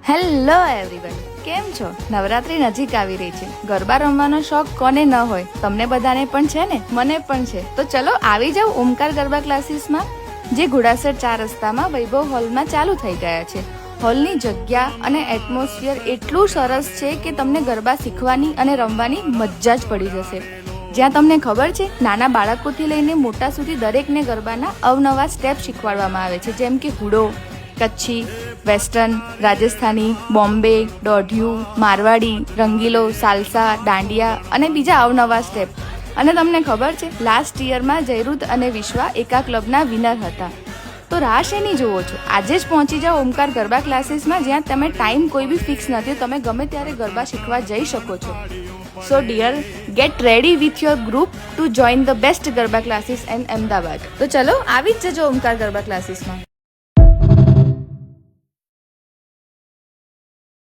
Hello everyone, કેમ છો? નવરાત્રી નજીક આવી રહી છે. ગરબા રમવાનો શોખ કોને ન હોય? તમને બધાને પણ છે ને, મને પણ છે. તો ચલો આવી જાવ ઓમકાર ગરબા ક્લાસીસમાં, જે ઘોડાસર 4 રસ્તામાં વૈભવ હોલમાં ચાલુ થઈ ગયા છે. હોલની જગ્યા અને એટમોસ્ફિયર એટલું સરસ છે કે તમને ગરબા શીખવાની અને રમવાની મજા જ પડી જશે. જ્યાં તમને ખબર છે, નાના બાળકોથી લઈને મોટા સુધી દરેકને ગરબાના અવનવા સ્ટેપ શીખવાડવામાં આવે છે, જેમ કે હુડો, કચ્છી, વેસ્ટર્ન, રાજસ્થાની, બોમ્બે, દોઢિયું, મારવાડી, રંગીલો, સાલસા, દાંડિયા અને બીજા અવનવા સ્ટેપ. અને તમને ખબર છે, લાસ્ટ યરમાં જયરુદ્ધ અને વિશ્વા એકા ક્લબના વિનર હતા. તો રાહ શેની જુઓ છો? આજે જ પહોંચી જાઓ ઓમકાર ગરબા ક્લાસીસમાં, જ્યાં તમે ટાઈમ કોઈ બી ફિક્સ નથી, તમે ગમે ત્યારે ગરબા શીખવા જઈ શકો છો. So dear, get ready with your group to join the best garba classes in Ahmedabad. તો ચલો આવી જ જજો ઓમકાર ગરબા ક્લાસીસમાં.